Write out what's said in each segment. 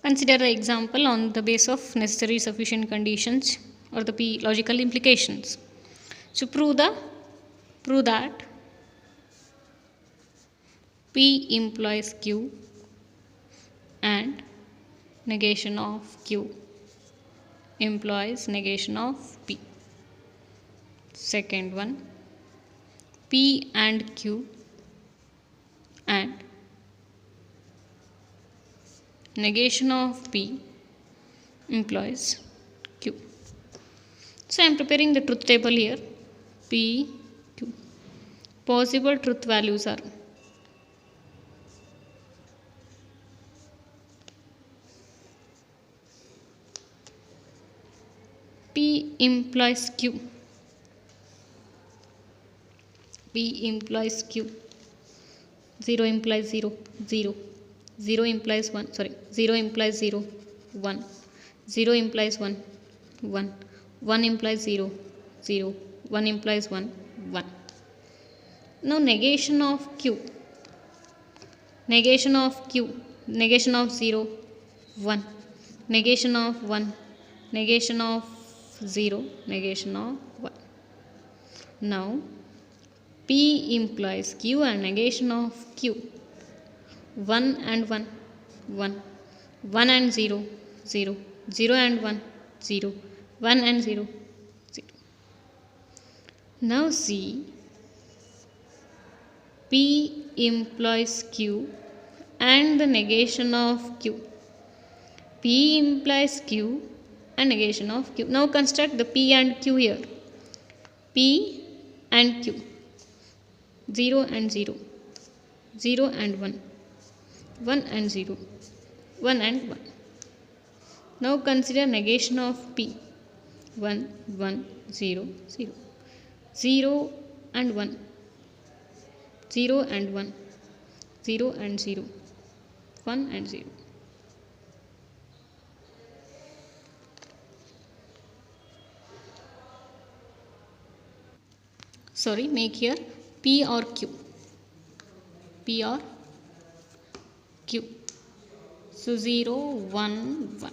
Consider the example on the basis of necessary sufficient conditions or the P logical implications. So prove that P implies Q and negation of Q implies negation of P. Second one, P and Q and negation of P implies Q. So I am preparing the truth table here. P, Q. Possible truth values are P implies Q. P implies Q. 0 implies 0, 0. 0 implies 1, 0 implies 0, 1. 0 implies 1, 1. 1 implies 0, 0. 1 implies 1, 1. Now negation of Q. Negation of Q. Negation of 0, 1. Negation of 1. Negation of 0. Negation of 1. Now P implies Q and negation of Q. 1 and 1, 1. 1 and 0, 0. 0 and 1, 0. 1 and 0, 0. Now see, P implies Q and the negation of Q. P implies Q and negation of Q. Now construct the P and Q here. P and Q. 0 and 0. 0 and 1. 1 and 0. 1 and 1. Now consider negation of P. 1, 1, 0, 0. 0 and 1. 0 and 1. 0 and 0. 1 and 0. Sorry, make here P or Q. P or Q. So 0, 1, 1.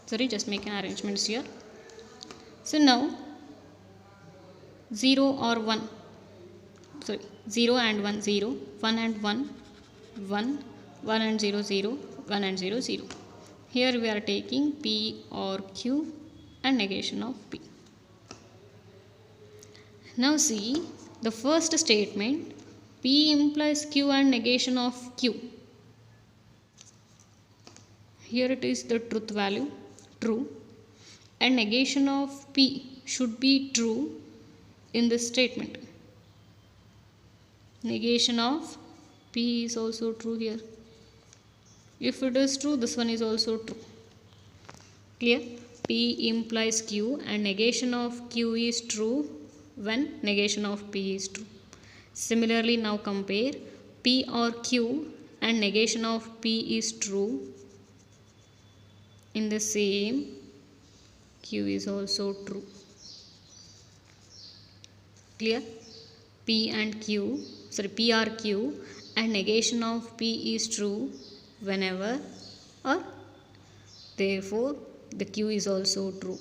Sorry, just make an arrangements here. So now 0 or 1. Sorry, 0 and 1, 0. 1 and 1, 1. 1 and 0, 0. 1 and 0, 0. Here we are taking P or Q and negation of P. Now see the first statement, P implies Q and negation of Q. Here it is the truth value, true, and negation of P should be true in this statement. Negation of P is also true here. If it is true, this one is also true. Clear? P implies Q and negation of Q is true when negation of P is true. Similarly, now compare P or Q and negation of P is true. In the same, Q is also true. Clear? P or Q and negation of P is true whenever or therefore the Q is also true.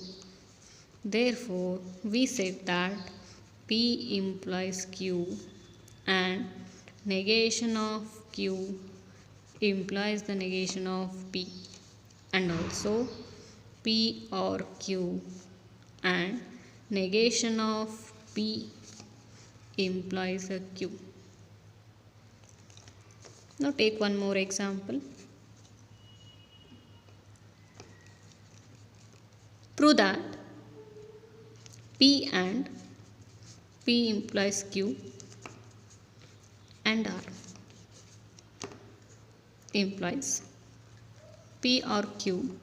Therefore, we said that P implies Q and negation of Q implies the negation of P, and also P or Q and negation of P implies a Q. Now take one more example. Prove that P and P implies Q and R implies P or Q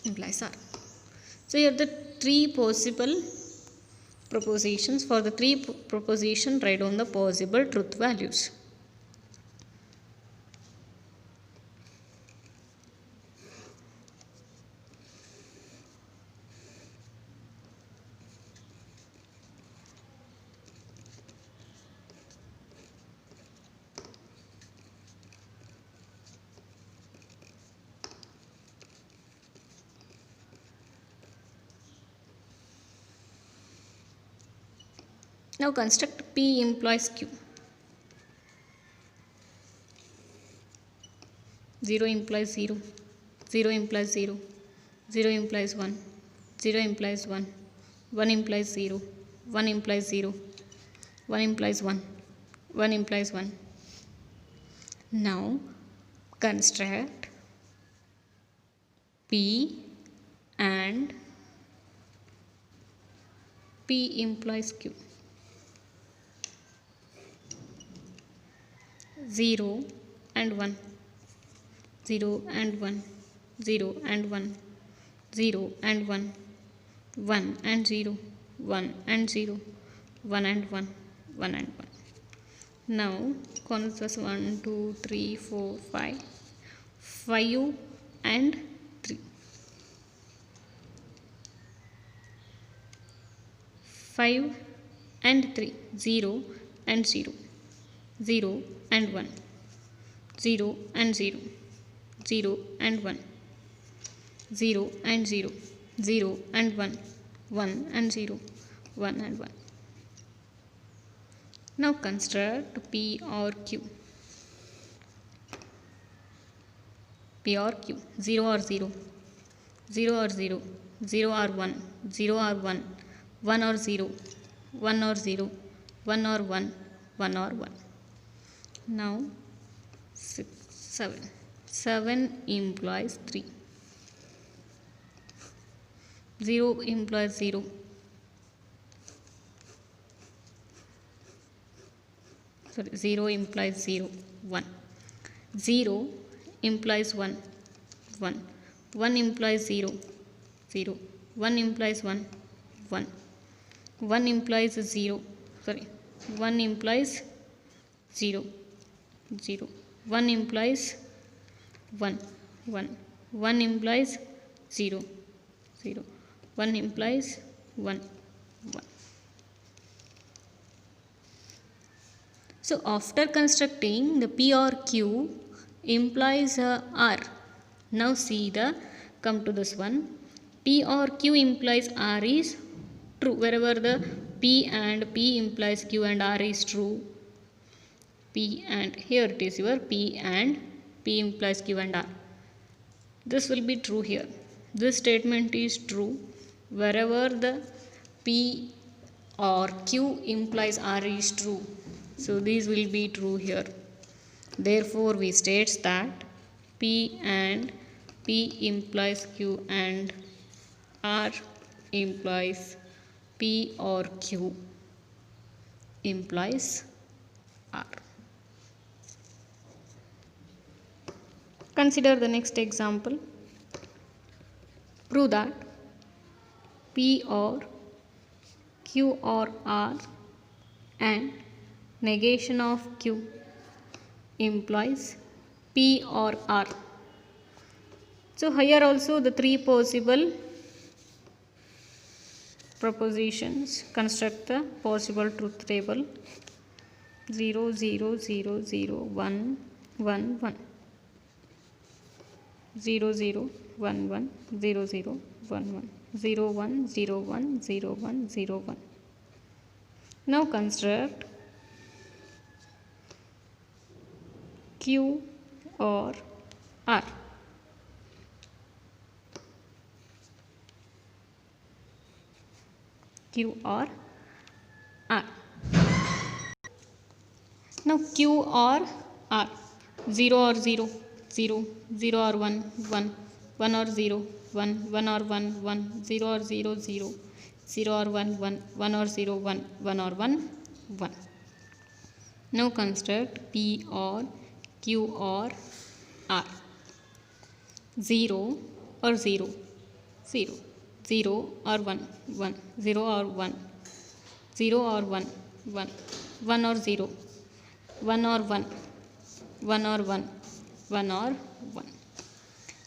implies R. So here the three possible propositions. For the three proposition, write down the possible truth values. Now construct P implies Q. 0 implies 0, 0 implies 0, 0 implies 1, 0 implies 1, 1 implies 0, 1 implies 0, 1 implies 1, 1 implies 1. Now construct P and P implies Q. 0 and 1, 0 and 1, 0 and 1, 0 and 1, 1 and 0, 1 and 0, 1 and 1, 1 and 1. Now consists 1, 2, 3, 4, 5, 5 and 3. 5 and 3, 0 and 0, 0 and 1, 0 and 0, 0 and 1, 0 and 0, 0 and 1, 1 and 0, 1 and 1. Now construct P or Q. P or Q. 0 or 0, 0 or 0, 0 or 1, 0 or 1, 1 or 0, 1 or 0, 1 or 1, 1 or 1. Now 6, 7. 7 implies 3. 0 implies 0. Sorry, 0 implies 0, 1. 0 implies 1, 1. 1 implies 0, 0. 1 implies 1, 1. 1 implies 0. Sorry, 1 implies 0, 0. 1 implies 1, 1. 1 implies 0, 0. 1 implies 1, 1. So after constructing the P or Q implies R. Now come to this one. P or Q implies R is true. Wherever the P and P implies Q and R is true. P and here it is your P and P implies Q and R. This will be true here. This statement is true wherever the P or Q implies R is true. So these will be true here. Therefore we states that P and P implies Q and R implies P or Q implies R. Consider the next example. Prove that P or Q or R and negation of Q implies P or R. So here also the three possible propositions. Construct the possible truth table. 0, 0, 0, 0, 1, 1, 1. 0, 0, 1, 1, 0, 0, 1, 1. 0, 1, 0, 1, 0, 1, 0, 1. Now construct Q or R. Q or R. Now Q or R. 0 or 0, 0, 0 or 1, 1, 1 or 0, 1, 1 or 1, 1, 0 or 0, 0, 0 or 1, 1, 1 or 0, 1, 1 or 1, 1. Now construct P or Q or R. 0 or 0, 0, 0 or 1, 1, 0 or 1, 0 or 1, 1, 1 or 0, 1 or 1, 1 or 1, 1 or 1.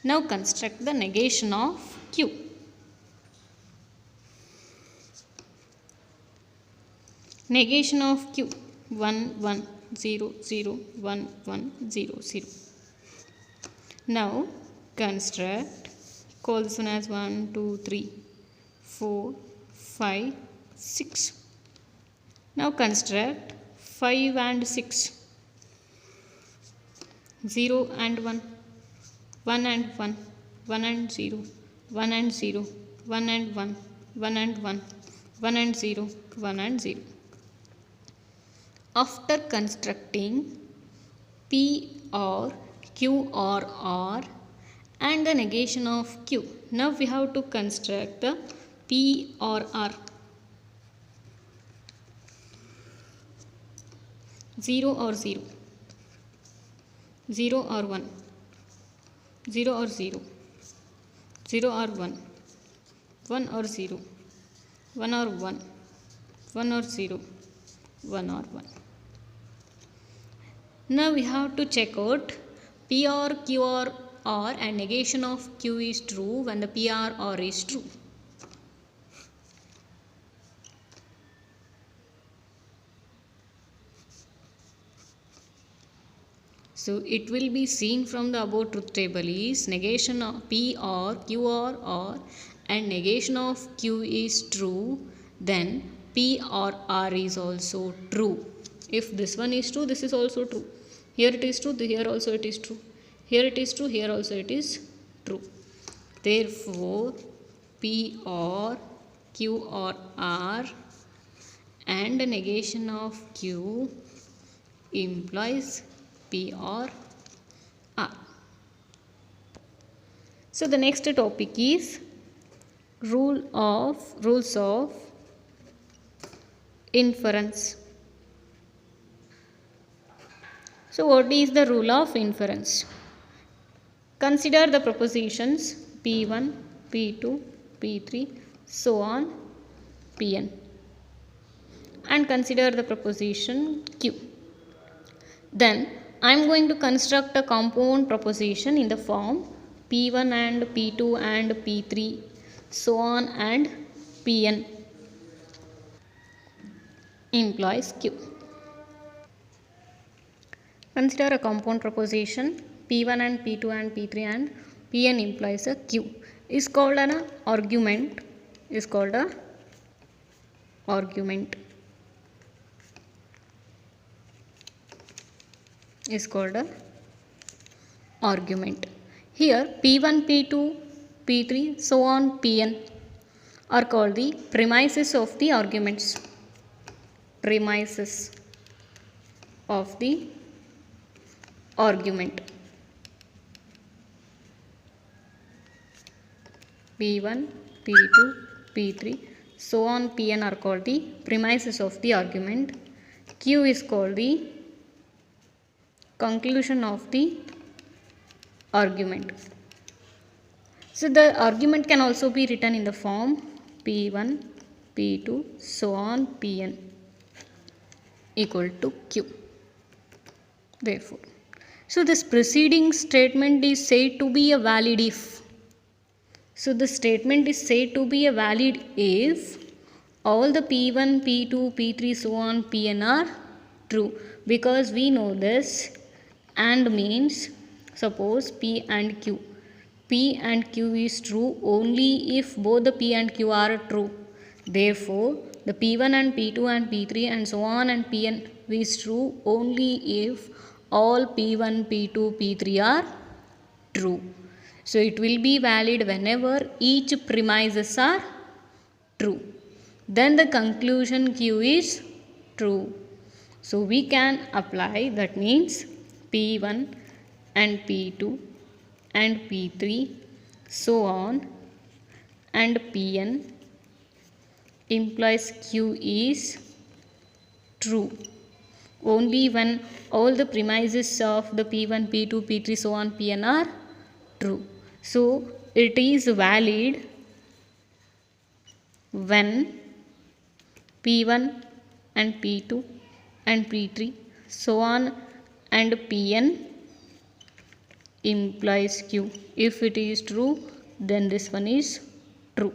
Now construct the negation of Q. Negation of Q. 1, 1, 0, 0, 1, 1, 0, 0. Now construct, call this one as 1, 2, 3, 4, 5, 6. Now construct 5 and 6, 0 and 1, 1 and 1, 1 and 0, 1 and 0, 1 and 1, 1 and 1, 1 and 0, 1 and 0. After constructing P or Q or R and the negation of Q, now we have to construct the P or R. 0 or 0, 0 or 1, 0 or 0, 0 or 1, 1 or 0, 1 or 1, 1 or 0, 1 or 1. Now we have to check out P or Q or R and negation of Q is true when the P or R is true. So it will be seen from the above truth table is negation of P or Q or R and negation of Q is true, then P or R is also true. If this one is true, this is also true. Here it is true, here also it is true. Here it is true, here also it is true. Therefore, P or Q or R and the negation of Q implies P or R. So the next topic is rules of inference. So what is the rule of inference? Consider the propositions P1, P2, P3, so on, Pn, and consider the proposition Q. Then I am going to construct a compound proposition in the form P1 and P2 and P3, so on, and Pn implies Q. Consider a compound proposition P1 and P2 and P3 and Pn implies a Q. Is called an argument. Is called a argument. Is called a argument. Here P1, P2, P3, so on, Pn are called the premises of the arguments. Premises of the argument. P1, P2, P3, so on, Pn are called the premises of the argument. Q is called the conclusion of the argument. So the argument can also be written in the form P1, P2, so on, Pn equal to Q. Therefore, so this preceding statement is said to be a valid if. So the statement is said to be a valid if all the P1, P2, P3, so on, Pn are true, because we know this and means suppose P and Q. P and Q is true only if both the P and Q are true. Therefore, the P1 and P2 and P3 and so on and Pn is true only if all P1, P2, P3 are true. So it will be valid whenever each premises are true. Then the conclusion Q is true. So we can apply, that means P1 and P2 and P3, so on, and Pn implies Q is true only when all the premises of the P1, P2, P3, so on, Pn are true. So it is valid when P1 and P2 and P3, so on, and Pn implies Q. If it is true, then this one is true.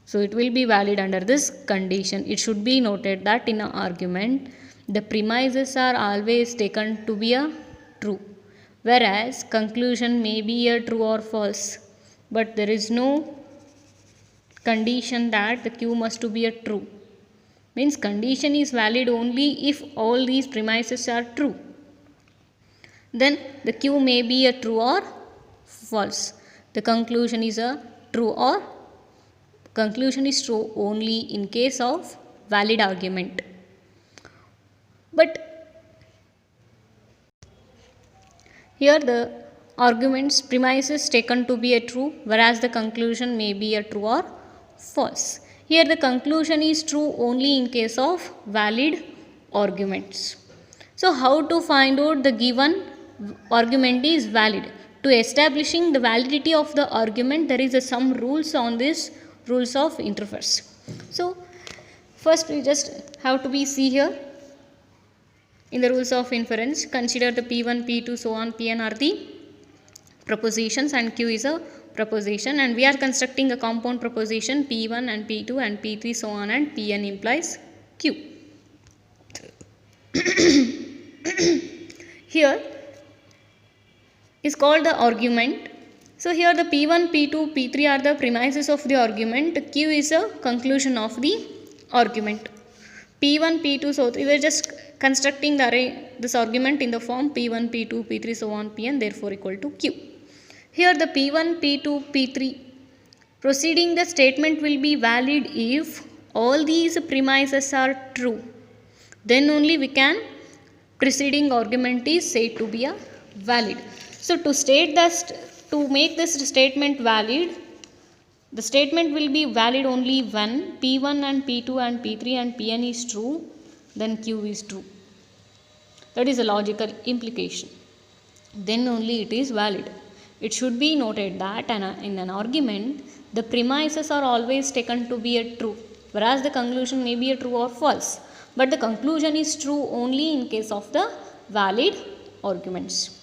So it will be valid under this condition. It should be noted that in an argument, the premises are always taken to be a true, whereas conclusion may be a true or false, but there is no condition that the Q must to be a true. Means condition is valid only if all these premises are true. Then the Q may be a true or false. The conclusion is a true or conclusion is true only in case of valid argument. But here the arguments premises taken to be a true, whereas the conclusion may be a true or false. Here the conclusion is true only in case of valid arguments. So how to find out the given argument is valid? To establishing the validity of the argument, there is some rules on this, rules of interface. So first we just have to be see here. In the rules of inference, consider the P1, P2, so on, Pn are the propositions and Q is a proposition, and we are constructing a compound proposition P1 and P2 and P3 so on, and Pn implies Q. Here is called the argument. So here the P1, P2, P3 are the premises of the argument. Q is a conclusion of the argument. P1, P2, so we were just constructing the array, this argument in the form P1, P2, P3, so on, Pn, therefore equal to Q. Here the P1, P2, P3 proceeding the statement will be valid if all these premises are true. Then only we can preceding argument is said to be a valid. So to state that, to make this statement valid, the statement will be valid only when P1 and P2 and P3 and Pn is true, then Q is true. That is a logical implication. Then only it is valid. It should be noted that in an argument, the premises are always taken to be a true, whereas the conclusion may be a true or false. But the conclusion is true only in case of the valid arguments.